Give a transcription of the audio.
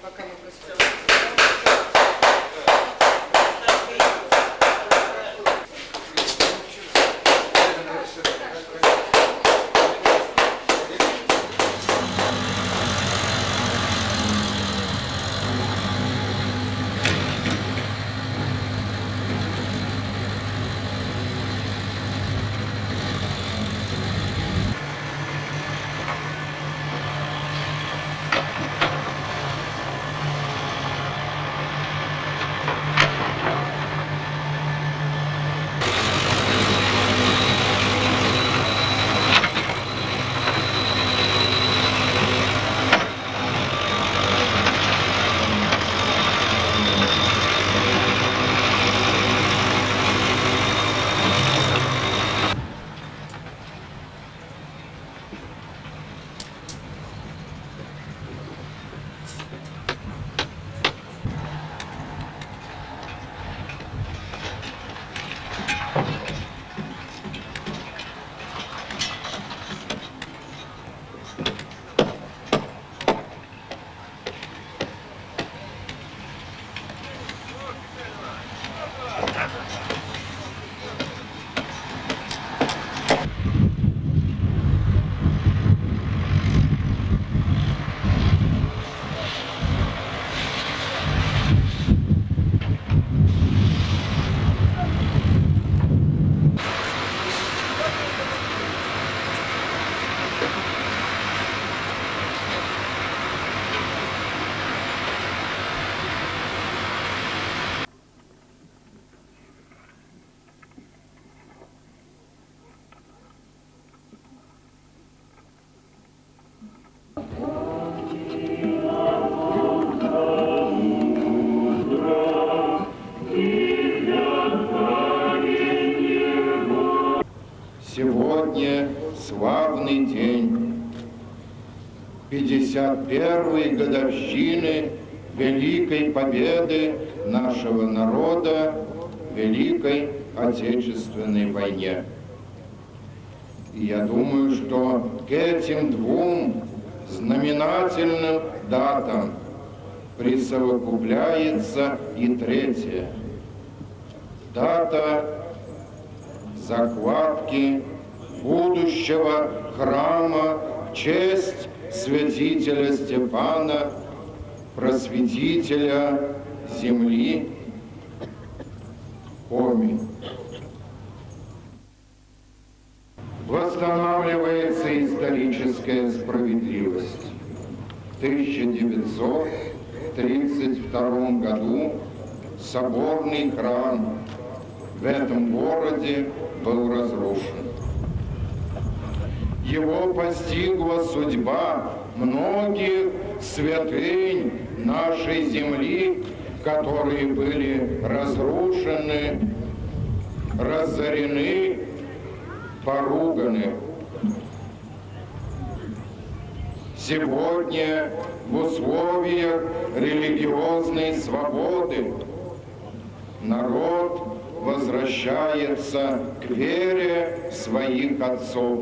пока мы просим. Сегодня славный день, 51-й годовщины Великой Победы нашего народа в Великой Отечественной войне. И я думаю, что к этим двум знаменательным датам присовокупляется и третья дата закладки будущего храма в честь святителя Стефана, просветителя земли Коми. Восстанавливается историческая справедливость. В 1932 году соборный храм в этом городе был разрушен. Его постигла судьба многих святынь нашей земли, которые были разрушены, разорены, поруганы. Сегодня в условиях религиозной свободы народ возвращается к вере своих отцов.